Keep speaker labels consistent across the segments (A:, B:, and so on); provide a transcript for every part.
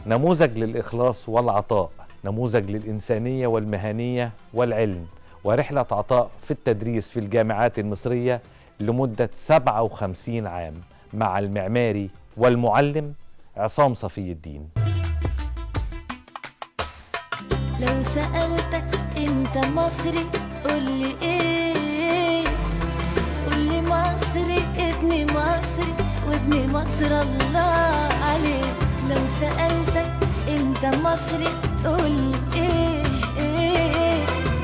A: نموذج للإخلاص والعطاء، نموذج للإنسانية والمهنية والعلم، ورحلة عطاء في التدريس في الجامعات المصرية لمدة 57 عام مع المعماري والمعلم عصام صفي الدين.
B: لو سألتك انت مصري تقولي ايه؟ تقولي مصري ابن مصري وابن مصر الله عليه. لو سألتك انت مصري تقولي ايه؟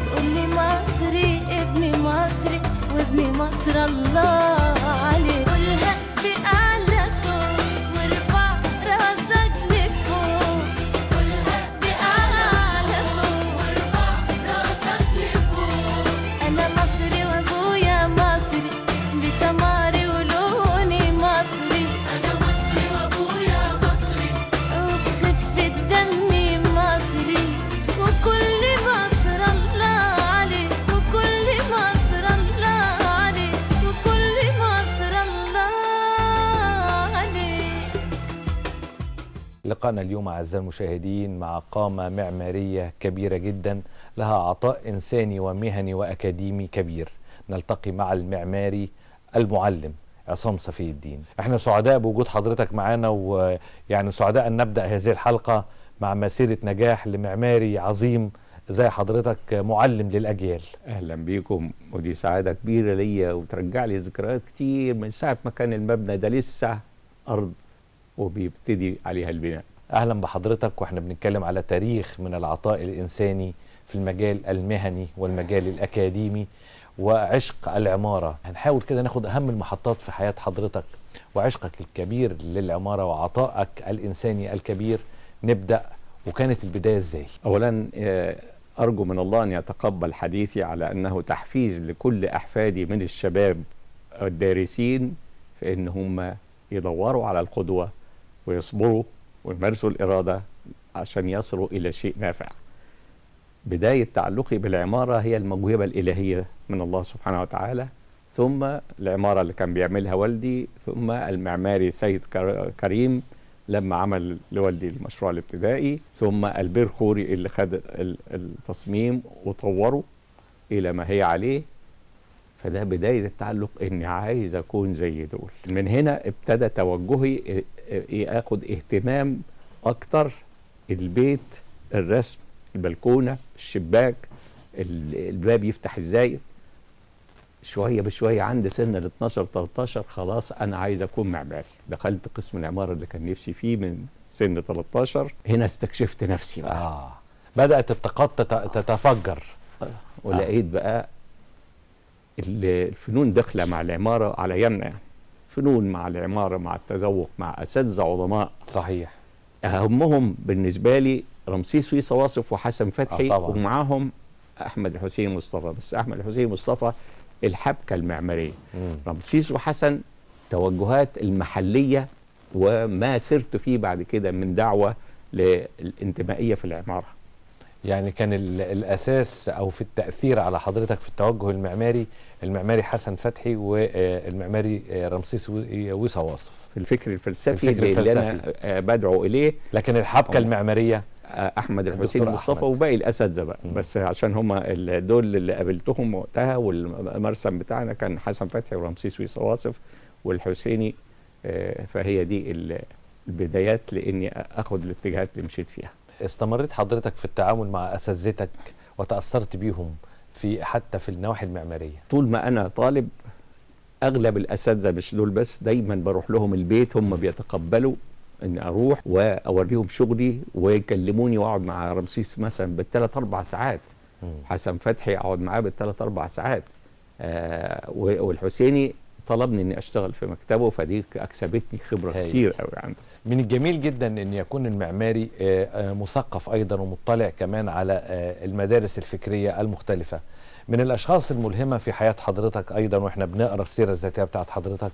B: تقولي مصري ابن مصري وابن مصر الله عليه. قولها بأعلى صوت وارفع راسك لفوق. قولها بأعلى صوت وارفع راسك لفوق. أنا مصري وأبويا مصري بسماري ولوني مصري. أنا مصري وأبويا مصري وبخفة دمي مصري. وكل مصر الله عليه. وكل مصر الله عليه. وكل مصر الله عليه.
A: لقاءنا اليوم أعزائي المشاهدين مع قامة معمارية كبيرة جدا لها عطاء إنساني ومهني وأكاديمي كبير. نلتقي مع المعماري المعلم عصام صفي الدين. احنا سعداء بوجود حضرتك معانا، ويعني سعداء أن نبدأ هذه الحلقة مع مسيرة نجاح لمعماري عظيم زي حضرتك، معلم للأجيال.
C: اهلا بيكم، ودي سعاده كبيره ليا وترجع لي ذكريات كتير من ساعه ما كان المبنى ده لسه ارض وبيبتدي عليها البناء.
A: أهلا بحضرتك، وإحنا بنتكلم على تاريخ من العطاء الإنساني في المجال المهني والمجال الأكاديمي وعشق العمارة. هنحاول كده ناخد أهم المحطات في حياة حضرتك وعشقك الكبير للعمارة وعطائك الإنساني الكبير. نبدأ، وكانت البداية إزاي؟
C: اولا ارجو من الله ان يتقبل حديثي على انه تحفيز لكل احفادي من الشباب الدارسين في ان هم يدوروا على القدوه ويصبروا ويمارسوا الاراده عشان يصلوا الى شيء نافع. بدايه تعلقي بالعماره هي الموهبه الالهيه من الله سبحانه وتعالى، ثم العماره اللي كان بيعملها والدي، ثم المعماري سيد كريم لما عمل لوالدي المشروع الابتدائي، ثم البير خوري اللي خد التصميم وطوره الى ما هي عليه. فده بدايه التعلق اني عايز اكون زي دول. من هنا ابتدى توجهي اخد اهتمام اكتر. البيت، الرسم، البلكونه، الشباك، الباب يفتح ازاي. شويه بشويه عند سن ال 12 13 خلاص انا عايز اكون معماري. دخلت قسم العماره اللي كان نفسي فيه من سن 13. هنا استكشفت نفسي بقى.
A: بدأت الطاقات تتفجر.
C: ولقيت بقى الفنون داخله مع العماره على يمنا، يعني فنون مع العماره مع التذوق مع اساتذه عظماء.
A: صحيح.
C: اهمهم بالنسبه لي رمسيس ويصا واصف وحسن فتحي،
A: طبعا.
C: ومعاهم احمد الحسين مصطفى. بس احمد الحسين مصطفى الحبكه المعماريه. رمسيس وحسن توجهات المحليه وما سرت فيه بعد كده من دعوه للانتمائيه في العماره.
A: يعني كان الأساس أو في التأثير على حضرتك في التوجه المعماري حسن فتحي والمعماري رمسيس ويصا واصف
C: في الفكر الفلسفي اللي أنا بدعو إليه.
A: لكن الحبكة المعمارية
C: أحمد الحسين مصطفى وباقي الأساتذة بقى. بس عشان هم دول اللي قابلتهم وقتها، والمرسم بتاعنا كان حسن فتحي ورمسيس ويصا واصف والحسيني. فهي دي البدايات لإني أخد الاتجاهات اللي مشيت فيها.
A: استمريت حضرتك في التعامل مع أساتذتك وتأثرت بيهم حتى في النواحي المعمارية؟
C: طول ما أنا طالب أغلب الأساتذة مش دول بس، دايما بروح لهم البيت، هم بيتقبلوا إن أروح وأوريهم شغلي ويكلموني، وأقعد مع رمسيس مثلا بالثلاث أربع ساعات. حسن فتحي أقعد معاه بالثلاث أربع ساعات. والحسيني طلبني اني اشتغل في مكتبه، فدي اكسبتني خبره كتير قوي عنده.
A: من الجميل جدا ان يكون المعماري مثقف ايضا ومطلع كمان على المدارس الفكريه المختلفه. من الاشخاص الملهمه في حياه حضرتك ايضا، واحنا بنقرا السيره الذاتيه بتاعت حضرتك،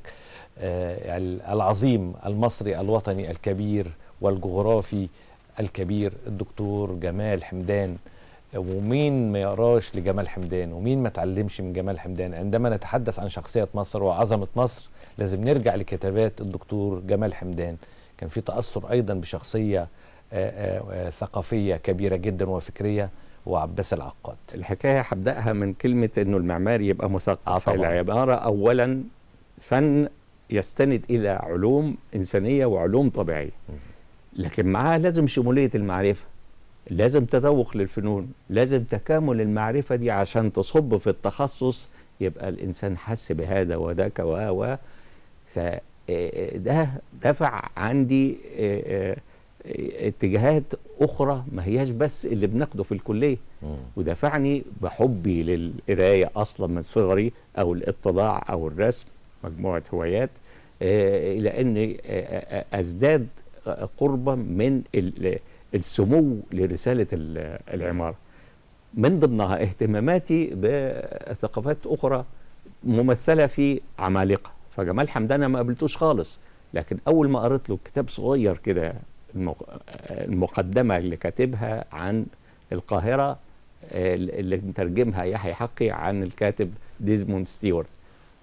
A: العظيم المصري الوطني الكبير والجغرافي الكبير الدكتور جمال حمدان. ومين ما يقراش لجمال حمدان، ومين ما تعلمش من جمال حمدان؟ عندما نتحدث عن شخصية مصر وعظمة مصر لازم نرجع لكتابات الدكتور جمال حمدان. كان في تأثر أيضا بشخصية ثقافية كبيرة جدا وفكرية، وعباس العقاد.
C: الحكاية هبدأها من كلمة إنه المعماري يبقى مثقف.
A: طبعاً.
C: العبارة أولا فن يستند إلى علوم إنسانية وعلوم طبيعية، لكن معاه لازم شمولية المعرفة، لازم تذوق للفنون، لازم تكامل المعرفة دي عشان تصب في التخصص يبقى الإنسان حس بهذا وذاك فده دفع عندي اتجاهات أخرى ما هياش بس اللي بناخده في الكلية. ودفعني بحبي للقراية أصلا من صغري، أو الاطلاع أو الرسم، مجموعة هوايات، إلى أني أزداد قربا من السمو لرسالة العمارة. من ضمنها اهتماماتي بثقافات أخرى ممثلة في عمالقة. فجمال حمدان أنا ما قابلتوش خالص، لكن أول ما قريت له كتاب صغير كده، المقدمة اللي كاتبها عن القاهرة اللي مترجمها يحيى حقي عن الكاتب ديزموند ستيوارت،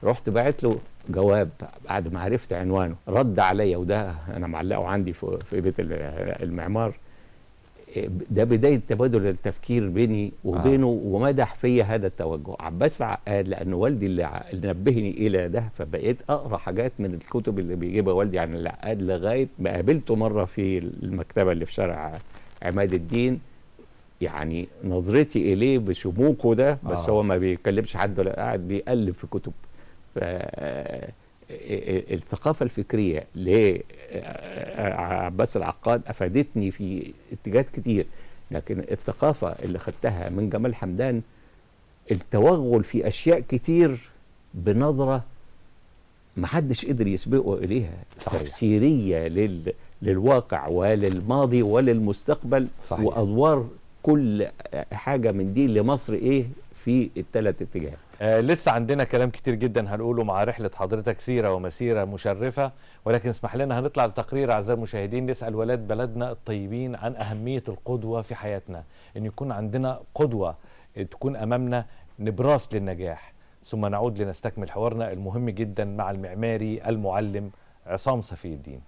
C: رحت بعت له جواب بعد ما عرفت عنوانه، رد عليا، وده أنا معلقه عندي في بيت المعمار. ده بداية تبادل التفكير بيني وبينه، ومدح فيا هذا التوجه. عباس العقاد لأنه والدي اللي نبهني إلى ده، فبقيت أقرأ حاجات من الكتب اللي بيجيبها والدي عن العقاد لغاية ما قابلته مرة في المكتبة اللي في شارع عماد الدين. يعني نظرتي إليه بشموكه ده، بس هو ما بيكلمش حد ولا قاعد بيقلب في كتب. الثقافة الفكرية لعباس العقاد أفادتني في اتجاهات كتير، لكن الثقافة اللي خدتها من جمال حمدان التوغل في أشياء كتير بنظرة محدش قدر يسبقه إليها.
A: صحيح.
C: تفسيرية للواقع وللماضي وللمستقبل.
A: صحيح.
C: وأدوار كل حاجة من دي لمصر إيه في الثلاث اتجاهات.
A: لسه عندنا كلام كتير جدا هنقوله مع رحلة حضرتك، سيرة ومسيرة مشرفة، ولكن اسمح لنا هنطلع لتقرير أعزائي المشاهدين نسأل ولاد بلدنا الطيبين عن أهمية القدوة في حياتنا، إن يكون عندنا قدوة تكون أمامنا نبراس للنجاح. ثم نعود لنستكمل حوارنا المهم جدا مع المعماري المعلم عصام صفي الدين.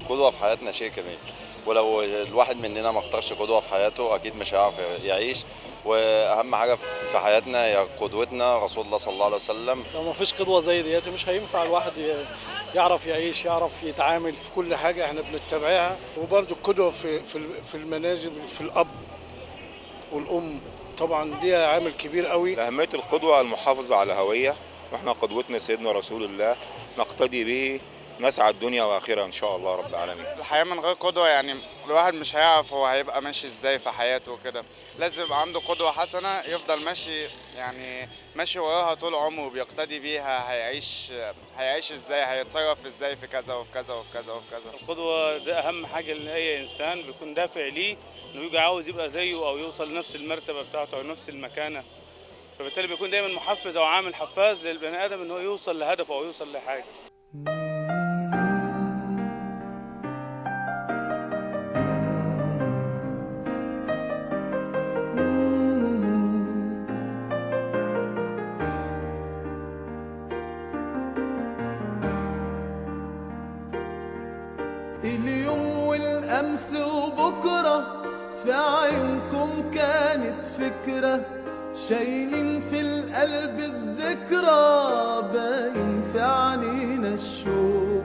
D: قدوة في حياتنا شيء جميل، ولو الواحد مننا ما اختارش قدوة في حياته أكيد مش هيعرف يعيش. وأهم حاجة في حياتنا هي قدوتنا رسول الله صلى الله عليه وسلم.
E: لو ما فيش قدوة زي دياتي مش هينفع الواحد يعرف يعيش، يعرف يتعامل في كل حاجة احنا بنتبعها. وبرضه القدوة في المنازل، في الأب والأم طبعا ليها عامل كبير قوي.
F: أهمية القدوة المحافظة على هوية، واحنا قدوتنا سيدنا رسول الله نقتدي به نسعى الدنيا واخرها ان شاء الله رب العالمين.
G: الحياه من غير قدوه يعني الواحد مش هيعرف هو هيبقى ماشي ازاي في حياته وكده. لازم يبقى عنده قدوه حسنه يفضل ماشي، يعني ماشي وراها طول عمره بيقتدي بيها. هيعيش ازاي، هيتصرف ازاي في كذا وفي كذا وفي كذا وفي كذا.
H: القدوه ده اهم حاجه لاي انسان، بيكون دافع ليه انه يبقى عاوز يبقى زيه او يوصل لنفس المرتبه بتاعته او نفس المكانه، فبالتالي بيكون دايما محفز او عامل حفاز للبني ادم ان هو يوصل لهدفه او يوصل لحاجه.
I: اليوم والأمس وبكرة في عيونكم كانت فكرة، شايلين في القلب الذكرى، باين في عنينا الشوق.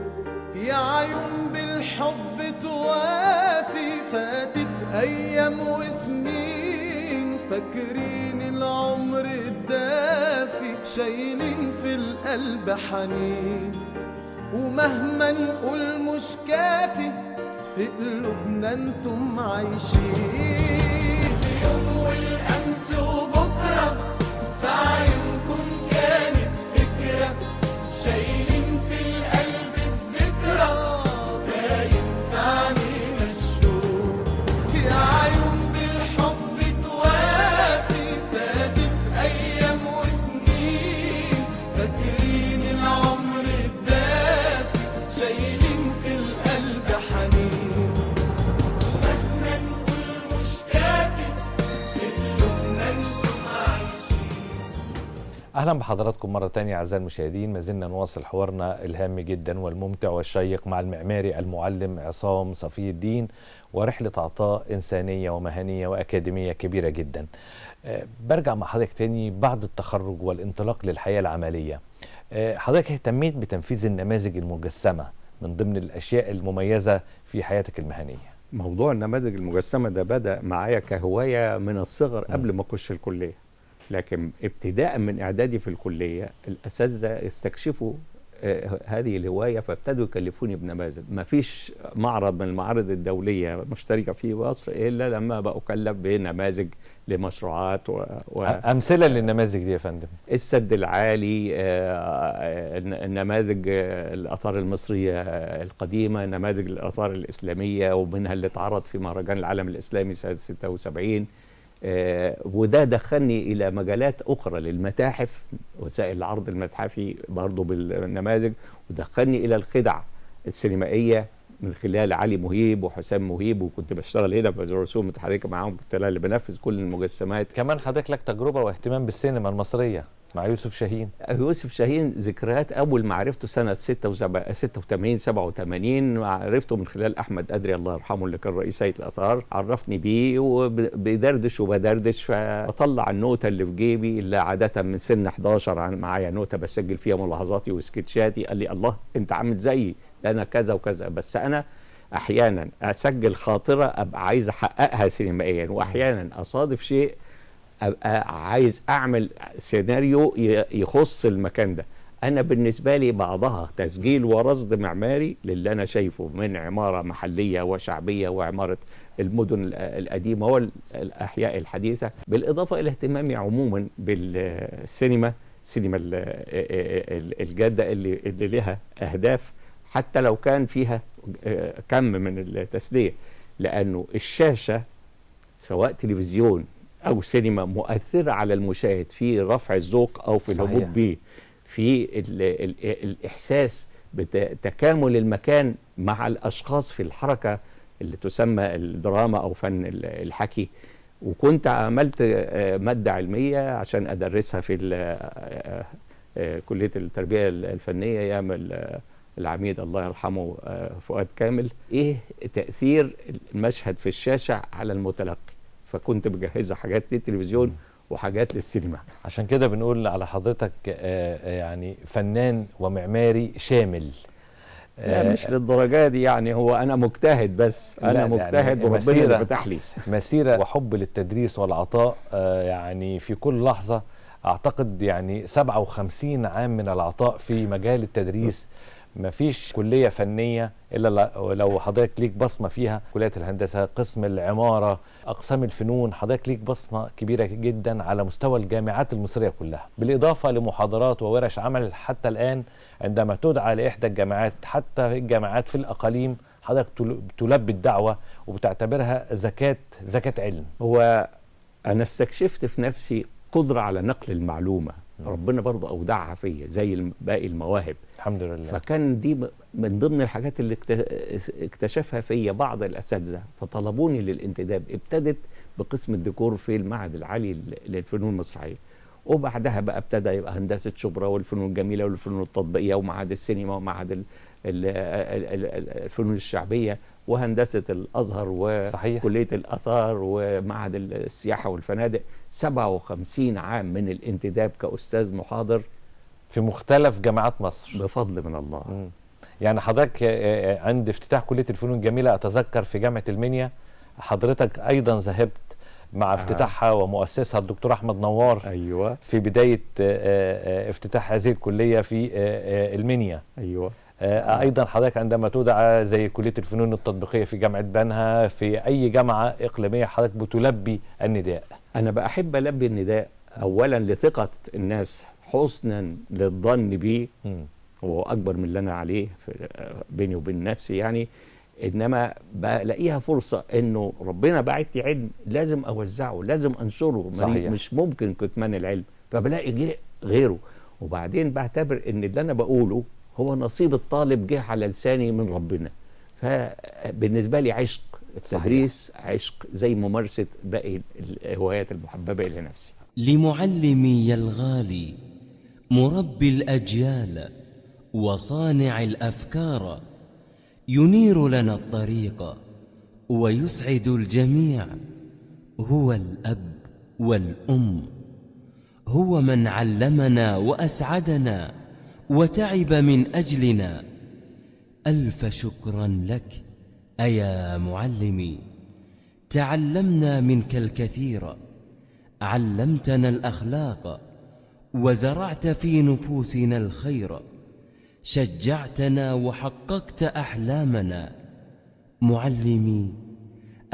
I: يا عيون بالحب توافي، فاتت أيام وسنين، فاكرين العمر الدافي، شايلين في القلب حنين. ومهما نقول مش كافي، في قلوبنا انتم عايشين. اليوم والأمس وبكرة في عيونكم كانت فكرة، شايلين في القلب الذكرى، باين في عنينا الشوق. يا عيون بالحب توافي، فاتت أيام وسنين، فاكرين العمر الدافي، شايلين في القلب حنين.
A: أهلا بحضراتكم مرة تانية أعزائي المشاهدين. ما زلنا نواصل حوارنا الهام جدا والممتع والشيق مع المعماري المعلم عصام صفي الدين، ورحلة عطاء إنسانية ومهنية وأكاديمية كبيرة جدا. برجع مع حضرتك تاني بعد التخرج والانطلاق للحياة العملية. حضرتك اهتميت بتنفيذ النماذج المجسمة من ضمن الأشياء المميزة في حياتك المهنية.
C: موضوع النماذج المجسمة ده بدأ معايا كهواية من الصغر قبل ما أخش الكلية، لكن ابتداء من إعدادي في الكلية الأساتذة استكشفوا هذه الهواية فابتدوا يكلفوني بنماذج. ما فيش معرض من المعارض الدولية مشتركة في مصر إلا لما بقى أكلف بنماذج لمشروعات
A: أمثلة للنماذج دي يا فندم؟
C: السد العالي، نماذج الآثار المصرية القديمة، نماذج الآثار الإسلامية ومنها اللي اتعرض في مهرجان العالم الإسلامي سنة 76. وده دخلني إلى مجالات أخرى للمتاحف، وسائل العرض المتحفي برضو بالنماذج، ودخلني إلى الخدع السينمائية من خلال علي مهيب وحسام مهيب، وكنت بشتغل هنا في الرسوم المتحركة معاهم، كنت أنا اللي بنفذ كل المجسمات.
A: كمان حضرتك لك تجربة واهتمام بالسينما المصرية مع يوسف شاهين.
C: يوسف شاهين ذكريات أول ما عرفته سنة 86 87، عرفته من خلال أحمد أدري الله يرحمه اللي كان رئيس هيئة الآثار، عرفني بيه وبدردش وبدردش، فطلع النوتة اللي في جيبي اللي عادة من سن 11 معايا نوتة بسجل فيها ملاحظاتي وسكتشاتي. قال لي الله أنت عامل زيي، أنا كذا وكذا، بس أنا أحيانا أسجل خاطرة أبقى عايز أحققها سينمائيا، وأحيانا أصادف شيء أبقى عايز أعمل سيناريو يخص المكان ده. أنا بالنسبة لي بعضها تسجيل ورصد معماري للي أنا شايفه من عمارة محلية وشعبية وعمارة المدن القديمة والأحياء الحديثة، بالإضافة إلى اهتمامي عموما بالسينما، سينما الجادة اللي لها أهداف حتى لو كان فيها كم من التسلية، لأنه الشاشة سواء تلفزيون أو سينما مؤثرة على المشاهد في رفع الذوق أو في الهبوط به، في الإحساس بتكامل المكان مع الأشخاص في الحركة اللي تسمى الدراما أو فن الحكي. وكنت عملت مادة علمية عشان أدرسها في كلية التربية الفنية أيام العميد الله يرحمه فؤاد كامل، إيه تأثير المشهد في الشاشة على المتلقي، فكنت بجهزها حاجات للتلفزيون وحاجات للسينما.
A: عشان كده بنقول على حضرتك يعني فنان ومعماري شامل.
C: لا مش للدرجة دي يعني، هو أنا مجتهد، بس أنا مجتهد يعني وربنا اللي فتح لي
A: مسيرة وحب للتدريس والعطاء. يعني في كل لحظة أعتقد يعني 57 عام من العطاء في مجال التدريس. ما فيش كلية فنية إلا لو حضرتك ليك بصمة فيها. كلية الهندسة، قسم العمارة، أقسام الفنون، حضرتك ليك بصمة كبيرة جدا على مستوى الجامعات المصرية كلها، بالإضافة لمحاضرات وورش عمل حتى الآن عندما تدعى لإحدى الجامعات، حتى الجامعات في الأقاليم حضرتك تلبي الدعوة وبتعتبرها زكاة علم.
C: هو أنا استكشفت في نفسي قدرة على نقل المعلومة، ربنا برضه أودعها فيا زي باقي المواهب
A: الحمد لله.
C: فكان دي من ضمن الحاجات اللي اكتشفها فيا بعض الأساتذة، فطلبوني للانتداب. ابتدت بقسم الديكور في المعهد العالي للفنون المسرحية، وبعدها بقى ابتدى يبقى هندسة شبرا والفنون الجميلة والفنون التطبيقية ومعهد السينما ومعهد الفنون الشعبية وهندسة الأزهر وكلية الآثار ومعهد السياحة والفنادق. 57 عام من الانتداب كأستاذ محاضر
A: في مختلف جامعات مصر
C: بفضل من الله.
A: يعني حضرتك عند افتتاح كلية الفنون الجميلة أتذكر في جامعة المنيا حضرتك أيضا ذهبت مع افتتاحها ومؤسسها الدكتور أحمد نوار.
C: أيوة.
A: في بداية افتتاح هذه الكلية في المنيا.
C: أيوة.
A: أيضا حضرتك عندما تدعى زي كلية الفنون التطبيقية في جامعة بنها، في أي جامعة إقليمية حضرتك بتلبي النداء.
C: أنا بحب ألبي النداء أولا لثقة الناس، حسنا للظن بي، هو أكبر من اللي أنا عليه بيني وبين نفسي يعني، إنما بلاقيها فرصة إنه ربنا باعت لي علم لازم أوزعه، لازم أنشره.
A: صحيح.
C: مش ممكن كتمان العلم، فبلاقي غيره. وبعدين بعتبر إن اللي أنا بقوله هو نصيب الطالب جه على لساني من ربنا. فبالنسبة لي عشق التدريس، عشق زي ممارسة باقي الهوايات المحببة إلى نفسي.
J: لمعلمي الغالي مربي الأجيال وصانع الأفكار، ينير لنا الطريق ويسعد الجميع. هو الأب والأم، هو من علمنا وأسعدنا وتعب من أجلنا. ألف شكرا لك أيا معلمي، تعلمنا منك الكثير، علمتنا الأخلاق وزرعت في نفوسنا الخير، شجعتنا وحققت أحلامنا. معلمي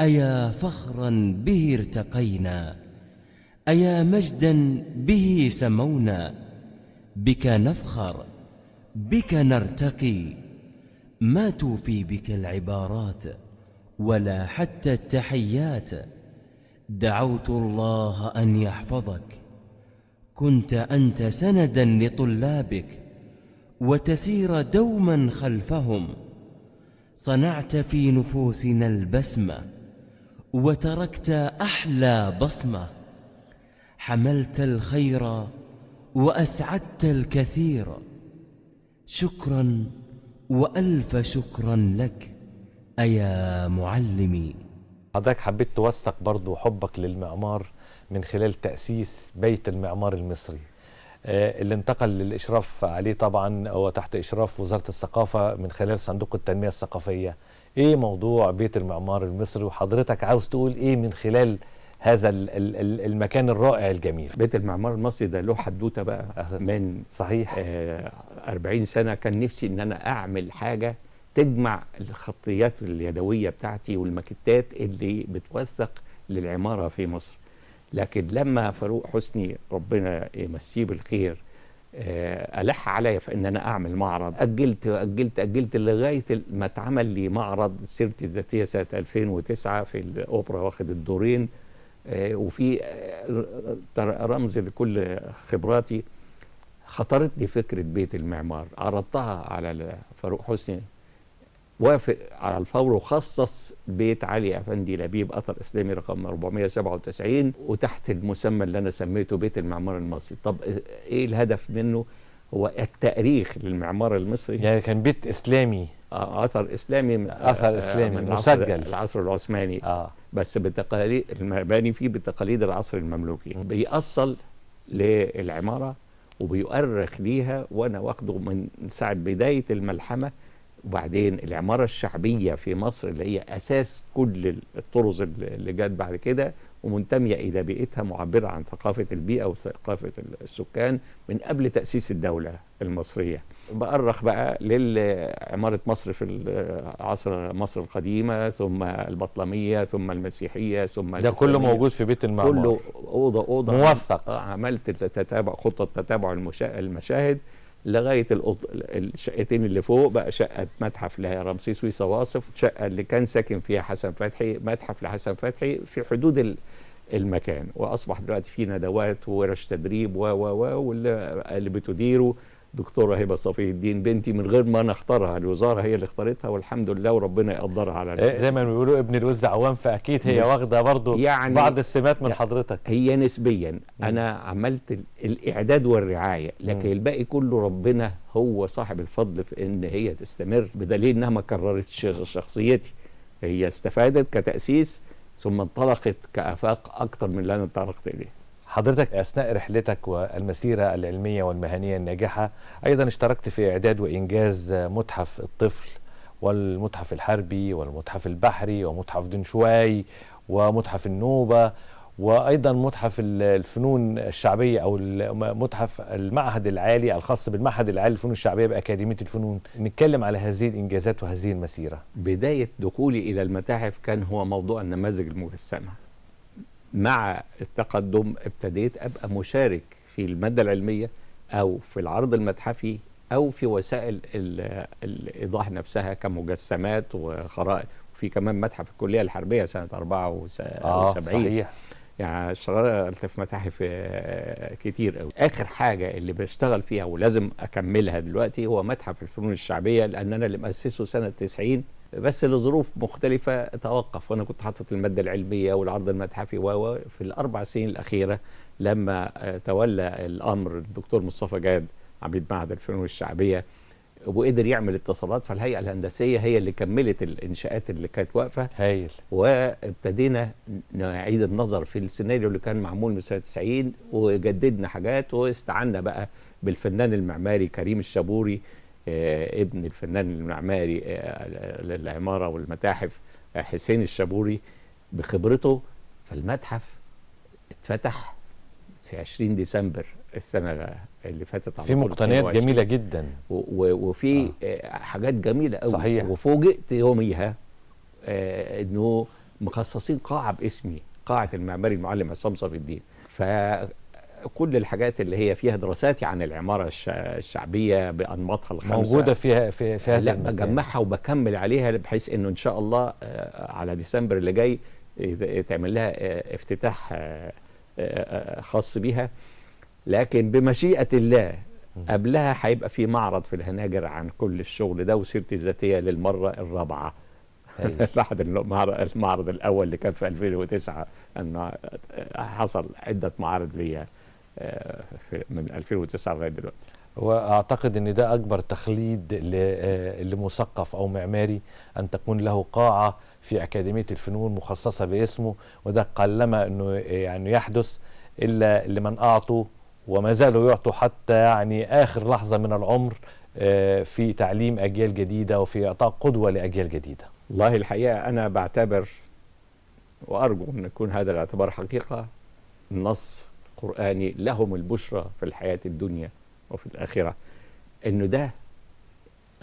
J: أيا فخرا به ارتقينا، أيا مجدا به سمونا، بك نفخر بك نرتقي، ما توفي بك العبارات ولا حتى التحيات. دعوت الله أن يحفظك، كنت أنت سندا لطلابك وتسير دوما خلفهم. صنعت في نفوسنا البسمة وتركت أحلى بصمة، حملت الخير وأسعدت الكثير. شكرا وألف شكرا لك أيا معلمي.
A: حضرتك حبيت توثق برضو حبك للمعمار من خلال تأسيس بيت المعمار المصري اللي انتقل للإشراف عليه طبعا هو تحت إشراف وزارة الثقافة من خلال صندوق التنمية الثقافية. ايه موضوع بيت المعمار المصري وحضرتك عاوز تقول ايه من خلال هذا المكان الرائع الجميل؟
C: بيت المعمار المصري ده له حدوته بقى من
A: صحيح
C: 40 سنة. كان نفسي ان انا اعمل حاجة تجمع الخطيات اليدوية بتاعتي والماكيتات اللي بتوثق للعمارة في مصر. لكن لما فاروق حسني ربنا يمسيه بالخير ألح عليا في ان انا اعمل معرض، اجلت لغايه ما اتعمل لي معرض سيرتي الذاتيه سنه 2009 في الاوبرا، واخد الدورين وفي رمز لكل خبراتي. خطرت لي فكره بيت المعمار، عرضتها على فاروق حسني، وافق على الفور وخصص بيت علي افندي لبيب اثر اسلامي رقم 497 وتحت المسمى اللي انا سميته بيت المعمار المصري. طب ايه الهدف منه؟ هو التاريخ للمعمار المصري.
A: يعني كان بيت اسلامي
C: اثر اسلامي من
A: مسجل
C: العصر العثماني بس بالتقاليد المباني فيه بتقاليد العصر المملوكي، بيأصل للعماره وبيؤرخ ليها، وانا واخده من ساعه بدايه الملحمه. وبعدين العمارة الشعبية في مصر اللي هي أساس كل الطرز اللي جت بعد كده ومنتمية إلى بيئتها، معبرة عن ثقافة البيئة وثقافة السكان من قبل تأسيس الدولة المصرية. بأرخ بقى لعمارة مصر في عصر مصر القديمة، ثم البطلمية، ثم المسيحية، ثم
A: ده كله موجود في بيت المعمار،
C: كله أوضة
A: موثق.
C: عملت خطة تتابع المشاهد لغايه الشقتين اللي فوق بقى شقه متحف لرمسيس ويصا واصف، شقه اللي كان ساكن فيها حسن فتحي، متحف لحسن فتحي في حدود المكان. واصبح دلوقتي في ندوات وورش تدريب واللي بتديره دكتوره هبه صفي الدين بنتي، من غير ما انا اختارها، الوزاره هي اللي اختارتها والحمد لله وربنا يقدرها على
A: زي ما بيقولوا ابن الوز عوام، فاكيد هي واخده برضو يعني بعض السمات من حضرتك.
C: هي نسبيا انا عملت الاعداد والرعايه، لكن الباقي كله ربنا هو صاحب الفضل في ان هي تستمر، بدليل انها ما كررتش شخصيتي، هي استفادت كتاسيس ثم انطلقت كافاق اكتر من اللي انا انطلقت اليه.
A: حضرتك أثناء رحلتك والمسيرة العلمية والمهنية الناجحة أيضا اشتركت في إعداد وإنجاز متحف الطفل والمتحف الحربي والمتحف البحري ومتحف دنشواي ومتحف النوبة، وأيضا متحف الفنون الشعبية أو متحف المعهد العالي الخاص بالمعهد العالي للفنون الشعبية بأكاديمية الفنون. نتكلم على هذه الإنجازات وهذه المسيرة.
C: بداية دخولي إلى المتاحف كان هو موضوع النماذج المجسمة. مع التقدم ابتديت أبقى مشارك في المادة العلمية أو في العرض المتحفي أو في وسائل الإيضاح نفسها كمجسمات وخرائط. وفي كمان متحف الكلية الحربية سنة 74
A: صحيح.
C: يعني اشتغلت في متاحف كتير قوي. آخر حاجة اللي بشتغل فيها ولازم أكملها دلوقتي هو متحف الفنون الشعبية، لأن أنا اللي مؤسسه سنة 90 بس لظروف مختلفة توقف، وأنا كنت حاطط المادة العلمية والعرض المتحفي في الأربع سنين الأخيرة لما تولى الأمر الدكتور مصطفى جاد عميد معهد الفنون الشعبية، وقدر يعمل اتصالات، فالهيئة الهندسية هي اللي كملت الإنشاءات اللي كانت واقفة.
A: هايل.
C: وابتدينا نعيد النظر في السيناريو اللي كان معمول من سنة 90، وجددنا حاجات، واستعنا بقى بالفنان المعماري كريم الشابوري، ابن الفنان المعماري للعمارة والمتاحف حسين الشابوري، بخبرته. فالمتحف اتفتح في 20 ديسمبر السنة اللي فاتت،
A: في مقتنيات جميلة جدا
C: وفي حاجات جميلة قوي.
A: صحيح.
C: وفوجئت يوميها انه مخصصين قاعة باسمي، قاعة المعماري المعلم عصام صفي الدين. فكل الحاجات اللي هي فيها دراساتي عن العمارة الشعبية بأنماطها الخمسة
A: موجودة في هذا المكان.
C: بجمعها وبكمل عليها، بحيث انه ان شاء الله على ديسمبر اللي جاي تعمل لها افتتاح خاص بيها. لكن بمشيئة الله قبلها هيبقى في معرض في الهناجر عن كل الشغل ده، وسيرتي الذاتية للمرة الرابعة بعد المعرض الأول اللي كان في 2009، أنه حصل عدة معارض ليا من 2009 لغاية دلوقتي.
A: وأعتقد أن ده أكبر تخليد لمثقف أو معماري، أن تكون له قاعة في أكاديمية الفنون مخصصة باسمه، وده قلما أنه يعني يحدث إلا لمن أعطوا وما زالوا يعطوا حتى يعني آخر لحظة من العمر في تعليم أجيال جديدة وفي إعطاء قدوة لأجيال جديدة.
C: والله الحقيقة أنا بعتبر وأرجو أن يكون هذا الاعتبار حقيقة، النص القرآني لهم البشرى في الحياة الدنيا وفي الآخرة، أنه ده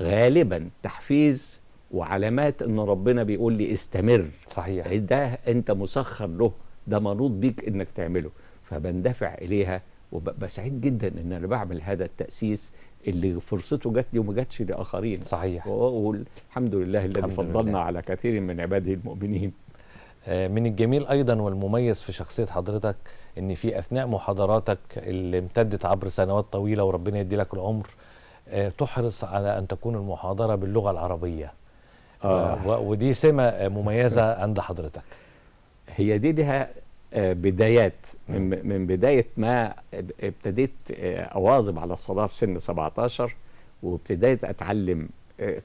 C: غالبا تحفيز وعلامات أن ربنا بيقول لي استمر.
A: صحيح.
C: ده أنت مسخر له، ده منوط بيك أنك تعمله، فبندفع إليها. وبسعيد جدا أن أنا بعمل هذا التأسيس اللي فرصته جات لي وما جاتش لآخرين.
A: صحيح.
C: والحمد لله الذي فضلنا على كثير من عباده المؤمنين.
A: من الجميل أيضا والمميز في شخصية حضرتك أن في أثناء محاضراتك اللي امتدت عبر سنوات طويلة وربنا يدي لك العمر، تحرص على أن تكون المحاضرة باللغة العربية. ودي سمة مميزة عند حضرتك.
C: هي دي لها بدايات من بداية ما ابتديت أواظب على الصلاة في سن 17، وابتديت أتعلم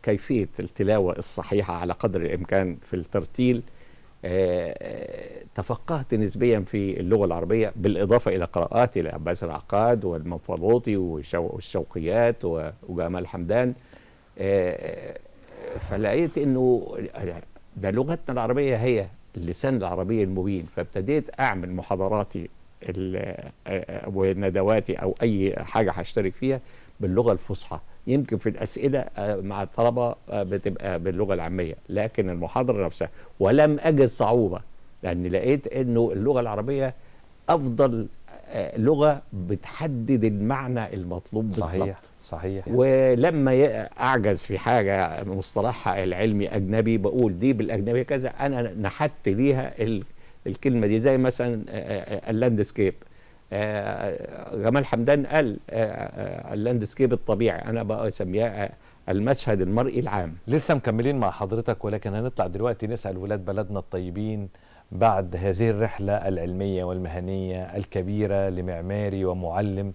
C: كيفية التلاوة الصحيحة على قدر الإمكان في الترتيل. تفقهت نسبيا في اللغة العربية، بالإضافة إلى قراءاتي لعباس العقاد والمنفلوطي والشوقيات وجمال حمدان. فلقيت إنه ده لغتنا العربية هي اللسان العربي المبين، فابتديت أعمل محاضراتي وندواتي أو أي حاجة هشترك فيها باللغة الفصحى. يمكن في الأسئلة مع الطلبة بتبقى باللغة العامية، لكن المحاضرة نفسها ولم أجد صعوبة، لأن لقيت أنه اللغة العربية أفضل لغة بتحدد المعنى المطلوب بالضبط.
A: صحيح. صحيح.
C: ولما أعجز في حاجة مصطلحها العلمي أجنبي بقول دي بالأجنبي كذا، أنا نحت ليها الكلمة دي. زي مثلا اللاندسكيب، جمال حمدان قال اللاندسكيب الطبيعي، أنا بقى أسميها المشهد المرئي العام.
A: لسه مكملين مع حضرتك، ولكن هنطلع دلوقتي نسأل ولاد بلدنا الطيبين بعد هذه الرحلة العلمية والمهنية الكبيرة لمعماري ومعلم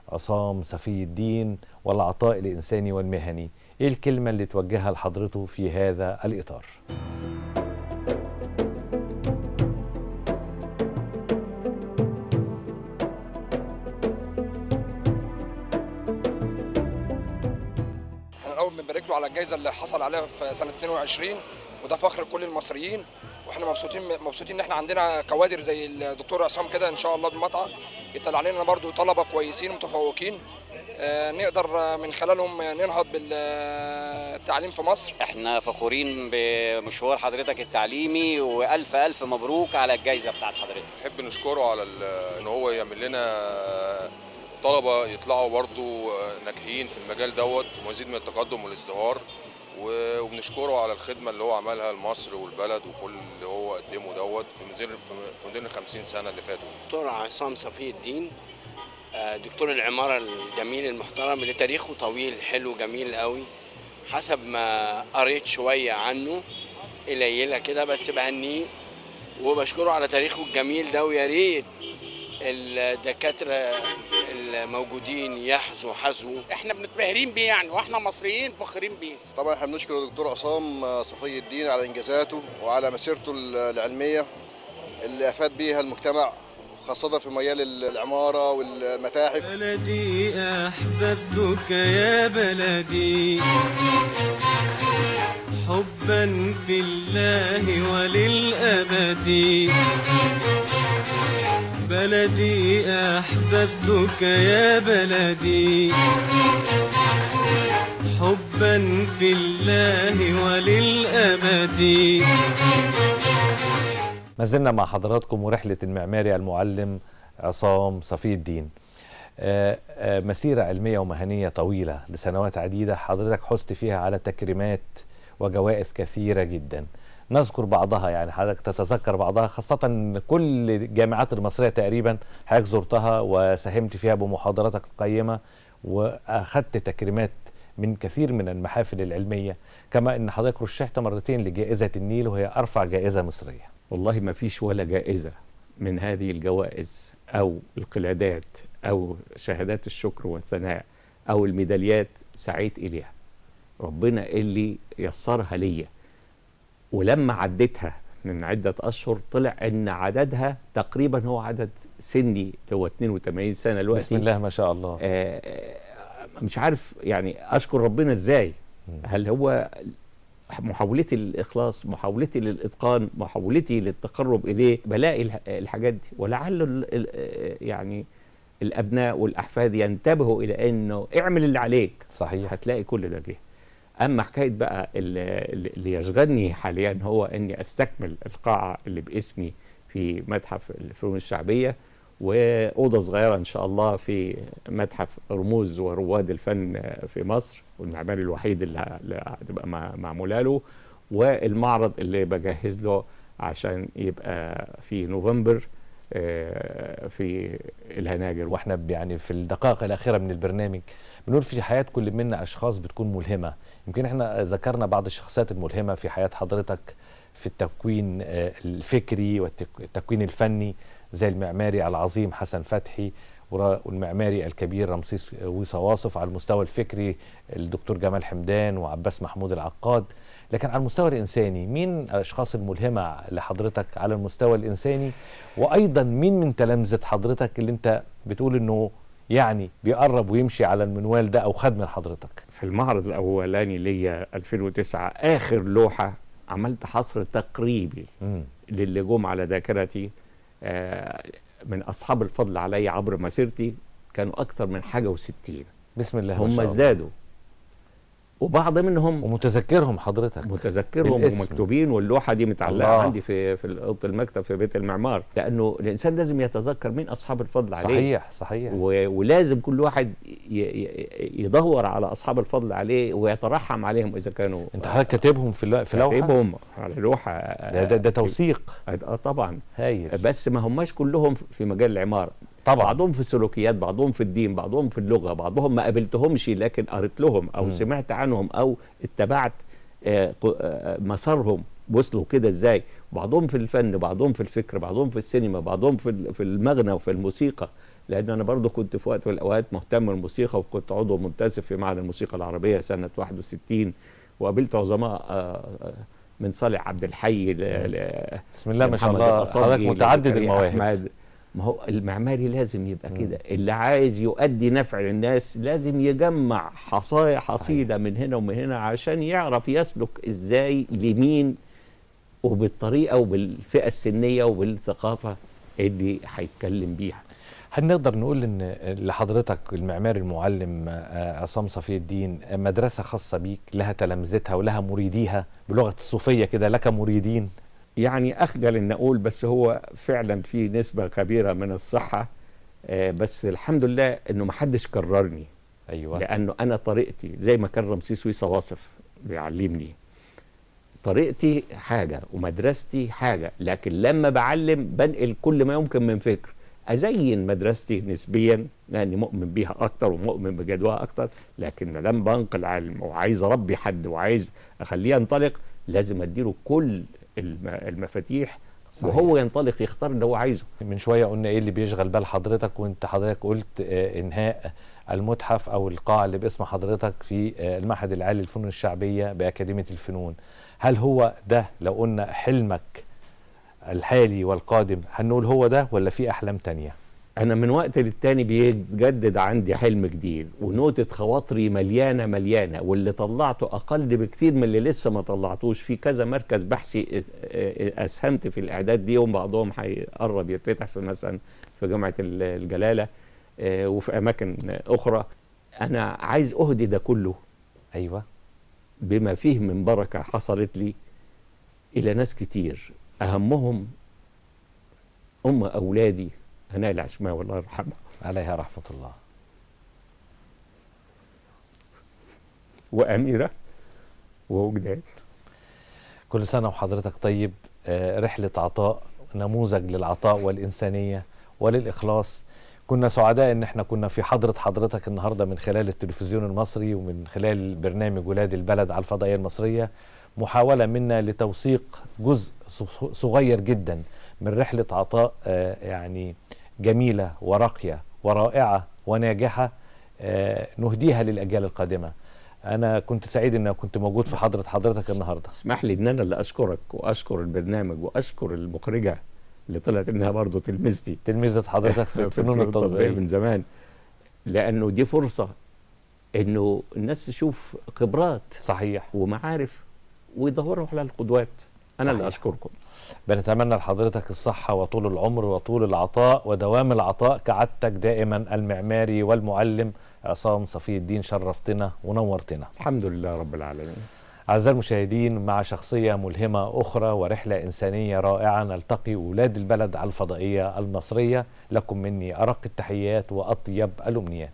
A: عصام صفي الدين والعطاء الإنساني والمهني، إيه الكلمة اللي توجهها لحضرته في هذا الإطار؟
K: احنا الأول بنبارك له على الجائزة اللي حصل عليها في سنة 22، وده فخر لكل المصريين، واحنا مبسوطين ان احنا عندنا كوادر زي الدكتور عصام كده ان شاء الله بالمطعم يطلع لنا برضو طلبه كويسين متفوقين نقدر من خلالهم ننهض بالتعليم في مصر.
L: احنا فخورين بمشوار حضرتك التعليمي، والف الف مبروك على الجائزه بتاعت حضرتك.
F: نحب نشكره على ان هو يعمل لنا طلبه يطلعوا برضو ناجحين في المجال دوت ومزيد من التقدم والازدهار، وبنشكره على الخدمه اللي هو عملها لمصر والبلد وكل اللي هو قدمه دوت في مدير ال 50 سنه اللي فاتوا.
M: دكتور عصام صفي الدين، دكتور العماره الجميل المحترم اللي تاريخه طويل حلو جميل قوي، حسب ما قريت شوية عنه قليلة كده، بس بهنيه وبشكره على تاريخه الجميل ده، ويا ريت الدكاترة الموجودين يحظوا حظوه.
N: احنا بنتبهرين بيه يعني، واحنا مصريين فخورين بيه.
O: طبعا احنا بنشكر الدكتور عصام صفي الدين على انجازاته وعلى مسيرته العلمية اللي افاد بيها المجتمع، خاصة في مجال العمارة والمتاحف.
I: بلدي احببتك يا بلدي حبا في الله وللأبد، بلدي أحببتك يا بلدي حبا في الله وللأبد.
A: ما زلنا مع حضراتكم ورحلة المعماري المعلم عصام صفي الدين. مسيرة علمية ومهنية طويلة لسنوات عديدة، حضرتك حزت فيها على تكريمات وجوائز كثيرة جدا، نذكر بعضها يعني حضرتك تتذكر بعضها، خاصة ان كل الجامعات المصرية تقريبا حضرتك زرتها وساهمت فيها بمحاضراتك القيمة، واخذت تكريمات من كثير من المحافل العلمية، كما ان حضرتك رشحت مرتين لجائزة النيل وهي ارفع جائزة مصرية.
C: والله ما فيش ولا جائزة من هذه الجوائز أو القلادات أو شهادات الشكر والثناء أو الميداليات سعيت إليها، ربنا اللي يسرها ليا. ولما عدتها من عدة أشهر طلع إن عددها تقريبا هو عدد سني اللي هو 82 سنة دلوقتي.
A: بسم الله ما شاء الله.
C: مش عارف يعني أشكر ربنا إزاي. هل هو محاولتي للإخلاص، محاولتي للإتقان، محاولتي للتقرب إليه، بلاقي الحاجات دي. ولعل يعني الأبناء والأحفاد ينتبهوا إلى إنه اعمل اللي عليك،
A: صحيح،
C: هتلاقي كل ده جه. أما حكاية بقى اللي يشغلني حاليا هو إني أستكمل القاعة اللي باسمي في متحف الفنون الشعبية، وأوضة صغيرة إن شاء الله في متحف رموز ورواد الفن في مصر، والمعماري الوحيد اللي هتبقى معمولة له، والمعرض اللي بجهز له عشان يبقى في نوفمبر في الهناجر.
A: واحنا يعني في الدقائق الأخيرة من البرنامج بنقول في حياة كل منا أشخاص بتكون ملهمة. يمكن احنا ذكرنا بعض الشخصيات الملهمة في حياة حضرتك في التكوين الفكري والتكوين الفني، زي المعماري العظيم حسن فتحي والمعماري الكبير رمسيس وصواصف، على المستوى الفكري الدكتور جمال حمدان وعباس محمود العقاد. لكن على المستوى الإنساني مين الأشخاص الملهمة لحضرتك على المستوى الإنساني؟ وأيضا مين من تلامذة حضرتك اللي انت بتقول انه يعني بيقرب ويمشي على المنوال ده أو خد من حضرتك؟
C: في المعرض الأولاني ليا 2009 آخر لوحة عملت حصر تقريبي للي جم على ذاكرتي من أصحاب الفضل علي عبر مسيرتي، كانوا أكثر من حاجة و60.
A: بسم الله ما
C: هم
A: شاء الله.
C: ازدادوا، وبعض منهم
A: ومتذكرهم حضرتك،
C: متذكرهم ومكتوبين، واللوحة دي متعلقة عندي في أوضة المكتب في بيت المعمار، لأنه الإنسان لازم يتذكر مين أصحاب الفضل عليه.
A: صحيح صحيح.
C: ولازم كل واحد يدور على أصحاب الفضل عليه ويترحم عليهم إذا كانوا.
A: أنت حضرتك كاتبهم في لوحة؟
C: كاتبهم على لوحة.
A: ده توثيق.
C: طبعا
A: هايل.
C: بس ما هماش كلهم في مجال العمارة
A: طبعا،
C: بعضهم في السلوكيات، بعضهم في الدين، بعضهم في اللغة، بعضهم ما قابلتهمش لكن قريت لهم أو سمعت عنهم أو اتبعت مسارهم وصلوا كده ازاي. بعضهم في الفن، بعضهم في الفكر، بعضهم في السينما، بعضهم في المغنى وفي الموسيقى، لأن أنا برضو كنت في وقت من الأوقات مهتم بالموسيقى، وكنت عضو منتسب في معهد الموسيقى العربية سنة 61، وقابلت عظماء من صالح عبد الحي
A: بسم الله ما شاء الله. حضرتك متعدد المواهب.
C: ما هو المعماري لازم يبقى كده، اللي عايز يؤدي نفع للناس لازم يجمع حصيلة من هنا ومن هنا عشان يعرف يسلك ازاي لمين، وبالطريقة وبالفئة السنية وبالثقافة اللي هيتكلم بيها.
A: هل نقدر نقول ان لحضرتك المعماري المعلم عصام صفي الدين مدرسة خاصة بيك لها تلامذتها ولها مريديها، بلغة الصوفية كده لك مريدين؟
C: يعني أخجل إن أقول، بس هو فعلا في نسبة كبيرة من الصحة، بس الحمد لله إنه ما حدش كررني.
A: أيوة.
C: لأنه أنا طريقتي زي ما كان رمسيس وصواصف بيعلمني، طريقتي حاجة ومدرستي حاجة، لكن لما بعلم بنقل كل ما يمكن من فكر. ازين مدرستي نسبيا لاني مؤمن بيها اكتر ومؤمن بجدواها اكتر، لكن ما دام بنقل علم وعايز اربي حد وعايز اخليه ينطلق لازم اديله كل المفاتيح. صحيح. وهو ينطلق يختار اللي هو عايزه.
A: من شويه قلنا ايه اللي بيشغل بال حضرتك، وانت حضرتك قلت انهاء المتحف او القاعه اللي باسم حضرتك في المعهد العالي للفنون الشعبيه باكاديميه الفنون. هل هو ده لو قلنا حلمك الحالي والقادم هنقول هو ده، ولا في احلام تانية؟
C: انا من وقت للتاني بيتجدد عندي حلم جديد، ونوتة خواطري مليانه، واللي طلعته اقل بكتير من اللي لسه ما طلعتوش. في كذا مركز بحثي اسهمت في الاعداد دي، وبعضهم هيقرب يتفتح في مثلا في جامعه الجلاله وفي اماكن اخرى. انا عايز اهدي ده كله،
A: ايوه،
C: بما فيه من بركه حصلت لي الى ناس كتير، اهمهم اولادي هناء العشماوي الله يرحمها
A: عليها رحمه الله،
C: واميره ووجدان.
A: كل سنه وحضرتك طيب. رحله عطاء، نموذج للعطاء والانسانيه وللاخلاص. كنا سعداء ان احنا كنا في حضره حضرتك النهارده من خلال التلفزيون المصري ومن خلال برنامج ولاد البلد على الفضائيه المصريه، محاوله منا لتوثيق جزء صغير جدا من رحله عطاء يعني جميله وراقيه ورائعه وناجحه نهديها للاجيال القادمه. انا كنت سعيد ان كنت موجود في حضره حضرتك النهارده.
C: اسمح لي ان انا اللي اشكرك واشكر البرنامج واشكر المخرجه اللي طلعت انها برضه
A: تلميذه حضرتك في الفنون التطبيقيه
C: من زمان، لانه دي فرصه انه الناس تشوف خبرات
A: صحيح
C: ومعارف ويدوروا على القدوات. انا
A: صحيح.
C: اللي اشكركم.
A: بنتمنى لحضرتك الصحة وطول العمر وطول العطاء ودوام العطاء كعادتك دائما المعماري والمعلم عصام صفي الدين. شرفتنا ونورتنا.
C: الحمد لله رب العالمين.
A: أعزائي المشاهدين، مع شخصية ملهمة أخرى ورحلة إنسانية رائعة نلتقي ولاد البلد على الفضائية المصرية. لكم مني أرق التحيات وأطيب الأمنيات.